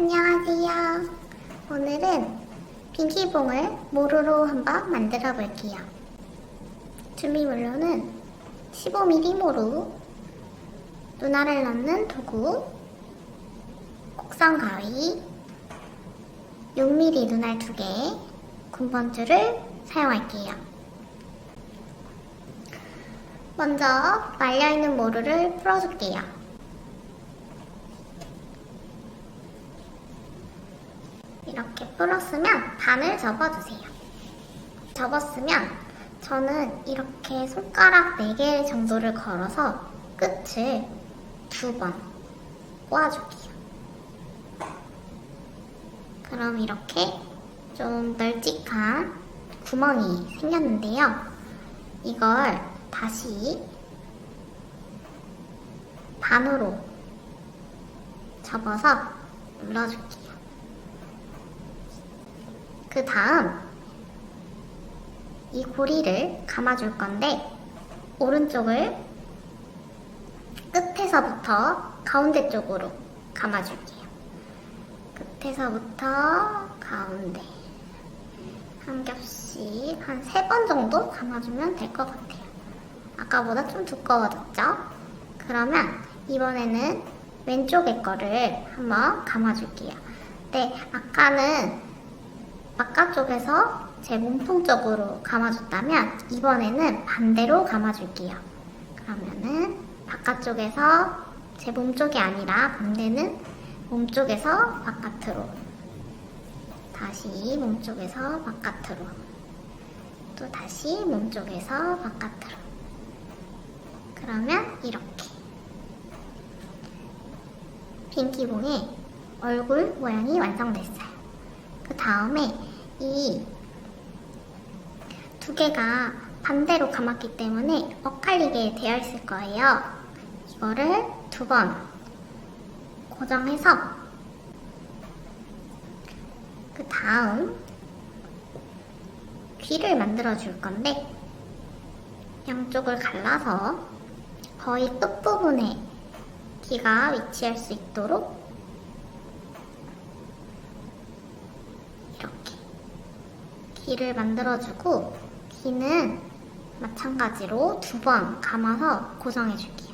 안녕하세요. 오늘은 빈키봉을 모루로 한번 만들어 볼게요. 준비물로는 15mm 모루, 눈알을 넣는 도구, 곡선 가위, 6mm 눈알 2개, 군번줄을 사용할게요. 먼저 말려있는 모루를 풀어줄게요. 이렇게 풀었으면 반을 접어주세요. 접었으면 저는 이렇게 손가락 4개 정도를 걸어서 끝을 2번 꼬아줄게요. 그럼 이렇게 좀 널찍한 구멍이 생겼는데요. 이걸 다시 반으로 접어서 눌러줄게요. 그 다음 이 고리를 감아줄 건데 오른쪽을 끝에서부터 가운데 쪽으로 감아줄게요. 끝에서부터 가운데 한 겹씩 한 3번 정도 감아주면 될 것 같아요. 아까보다 좀 두꺼워졌죠? 그러면 이번에는 왼쪽에 거를 한번 감아줄게요. 네, 아까는 바깥쪽에서 제 몸통 쪽으로 감아줬다면 이번에는 반대로 감아줄게요. 그러면은 바깥쪽에서 제 몸쪽이 아니라 반대는 몸쪽에서 바깥으로, 다시 몸쪽에서 바깥으로, 또 다시 몸쪽에서 바깥으로. 그러면 이렇게 빈키봉의 얼굴 모양이 완성됐어요. 그 다음에 이 2개가 반대로 감았기 때문에 엇갈리게 되어 있을 거예요. 이거를 2번 고정해서 그 다음 귀를 만들어 줄 건데 양쪽을 갈라서 거의 끝부분에 귀가 위치할 수 있도록 이렇게 귀를 만들어주고 귀는 마찬가지로 2번 감아서 고정해줄게요.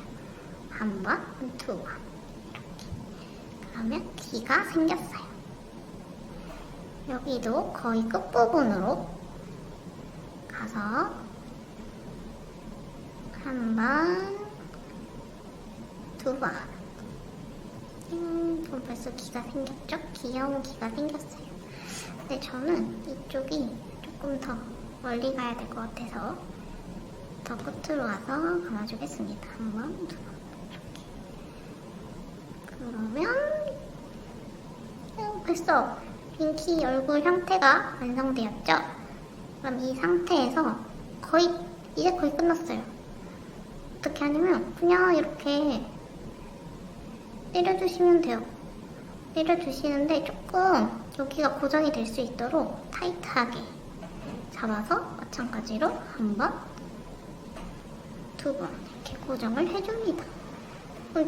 1번, 2번 이렇게. 그러면 귀가 생겼어요. 여기도 거의 끝부분으로 가서 1번, 2번. 그럼 벌써 귀가 생겼죠? 귀여운 귀가 생겼어요. 근데 저는 이쪽이 조금 더 멀리 가야 될 것 같아서 더 끝으로 와서 감아주겠습니다. 1번, 2번 이렇게. 그러면 벌써 빈키 얼굴 형태가 완성되었죠? 그럼 이 상태에서 이제 거의 끝났어요. 어떻게 하냐면 그냥 이렇게 내려주시면 돼요. 내려주시는데 조금 여기가 고정이 될 수 있도록 타이트하게 잡아서 마찬가지로 1번, 2번 이렇게 고정을 해줍니다.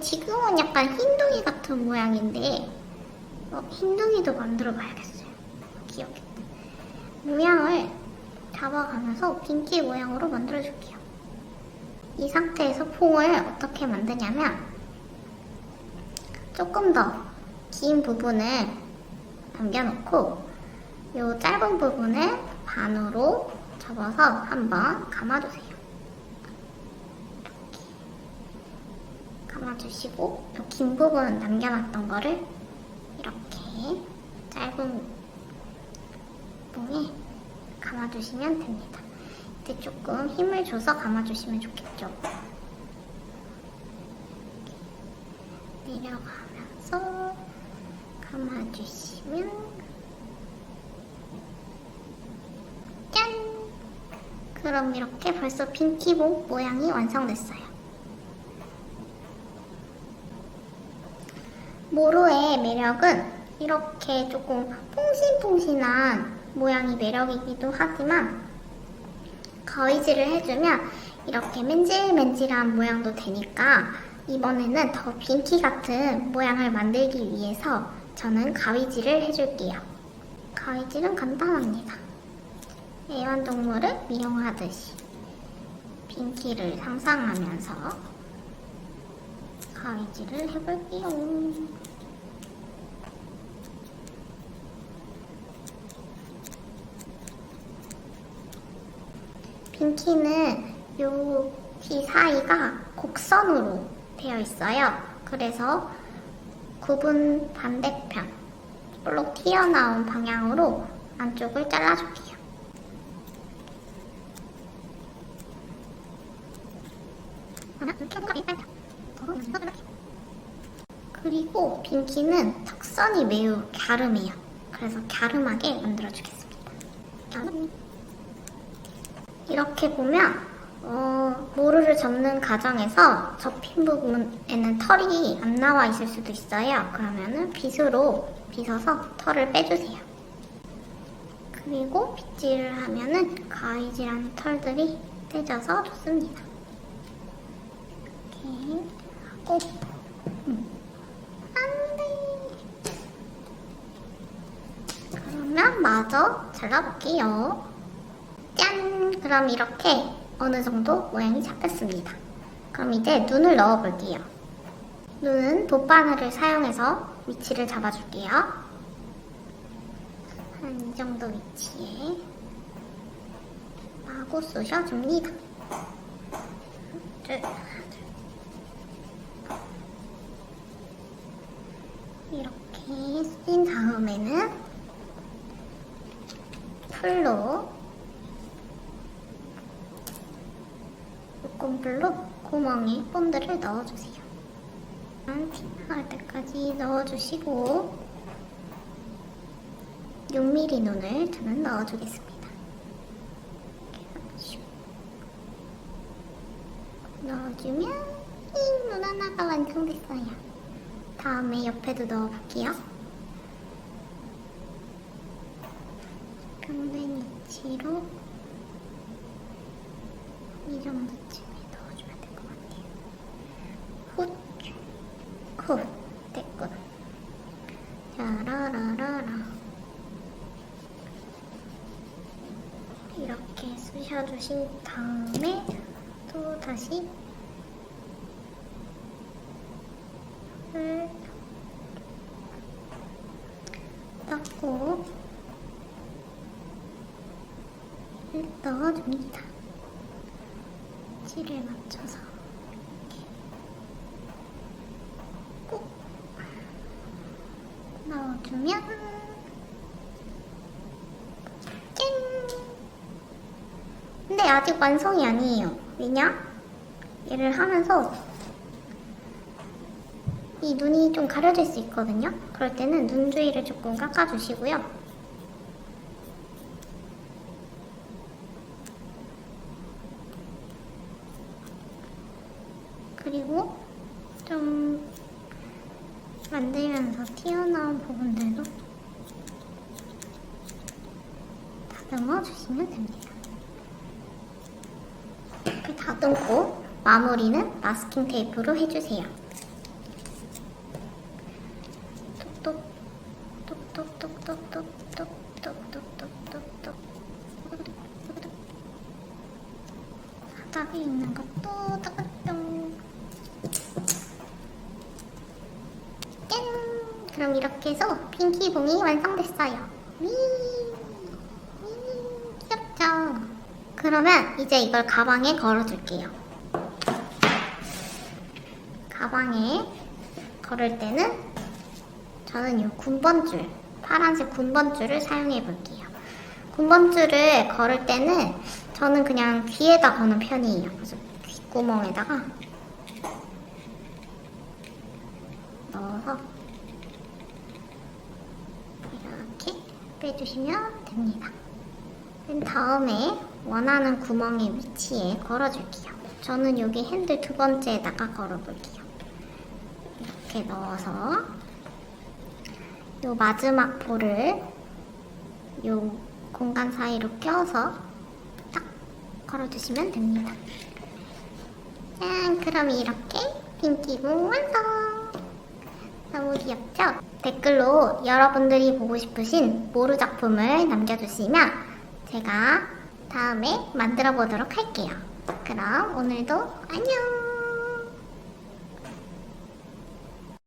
지금은 약간 흰둥이 같은 모양인데 흰둥이도 만들어 봐야겠어요. 귀엽겠다. 모양을 잡아가면서 빈키 모양으로 만들어줄게요. 이 상태에서 퐁을 어떻게 만드냐면 조금 더 긴 부분을 남겨놓고 이 짧은 부분을 반으로 접어서 한번 감아주세요. 이렇게 감아주시고 이 긴 부분 남겨놨던 거를 이렇게 짧은 봉에 감아주시면 됩니다. 이때 조금 힘을 줘서 감아주시면 좋겠죠. 내려가면서 감아주시면 짠! 그럼 이렇게 벌써 빈키봉 모양이 완성됐어요. 모루의 매력은 이렇게 조금 퐁신퐁신한 모양이 매력이기도 하지만 거위질을 해주면 이렇게 맨질맨질한 모양도 되니까 이번에는 더 빈키 같은 모양을 만들기 위해서 저는 가위질을 해줄게요. 가위질은 간단합니다. 애완동물을 미용하듯이 빈키를 상상하면서 가위질을 해볼게요. 빈키는 요 귀 사이가 곡선으로 되어 있어요. 그래서 구분 반대편, 볼록 튀어나온 방향으로 안쪽을 잘라줄게요. 그리고 빈키는 턱선이 매우 갸름해요. 그래서 갸름하게 만들어주겠습니다. 이렇게 보면 모루를 접는 과정에서 접힌 부분에는 털이 안 나와 있을 수도 있어요. 그러면은 빗으로 빗어서 털을 빼주세요. 그리고 빗질을 하면은 가위질하는 털들이 떼져서 좋습니다. 이렇게 하고 안돼. 그러면 마저 잘라볼게요. 짠! 그럼 이렇게 어느 정도 모양이 잡혔습니다. 그럼 이제 눈을 넣어볼게요. 눈은 돗바늘을 사용해서 위치를 잡아줄게요. 한 이 정도 위치에 마구 쑤셔줍니다. 이렇게 쑤신 다음에는 풀로 물건풀로 구멍에 본드를 넣어주세요. 할 때까지 넣어주시고 6mm 눈을 저는 넣어주겠습니다. 넣어주면 눈 하나가 완성됐어요. 다음에 옆에도 넣어볼게요. 평된 위치로 이 정도쯤에 넣어주면 될 것 같아요. 훗, 됐군. 짜라라라라. 이렇게 쑤셔주신 다음에 또 다시 을 닦고 넣어줍니다. 위치를 맞춰서 이렇게 꾹 넣어주면 짠! 근데 아직 완성이 아니에요. 왜냐? 얘를 하면서 이 눈이 좀 가려질 수 있거든요. 그럴 때는 눈 주위를 조금 깎아주시고요. 그리고 좀 만들면서 튀어나온 부분들도 다듬어 주시면 됩니다. 이렇게 다듬고 마무리는 마스킹 테이프로 해주세요. 톡톡 톡톡톡톡톡톡톡톡톡톡톡 바닥에 있는 것도 따끈뿅. 짠! 그럼 이렇게 해서 핑키봉이 완성됐어요. 귀엽죠? 그러면 이제 이걸 가방에 걸어줄게요. 가방에 걸을 때는 저는 이 군번줄, 파란색 군번줄을 사용해 볼게요. 군번줄을 걸을 때는 저는 그냥 귀에다 거는 편이에요. 그래서 귓구멍에다가 넣어서 이렇게 빼주시면 됩니다. 그럼 다음에 원하는 구멍의 위치에 걸어줄게요. 저는 여기 핸들 두 번째에다가 걸어볼게요. 이렇게 넣어서 요 마지막 볼을 요 공간 사이로 껴서 딱 걸어주시면 됩니다. 짠! 그럼 이렇게 핑키공 완성! 너무 귀엽죠? 댓글로 여러분들이 보고 싶으신 모루 작품을 남겨주시면 제가 다음에 만들어 보도록 할게요. 그럼 오늘도 안녕!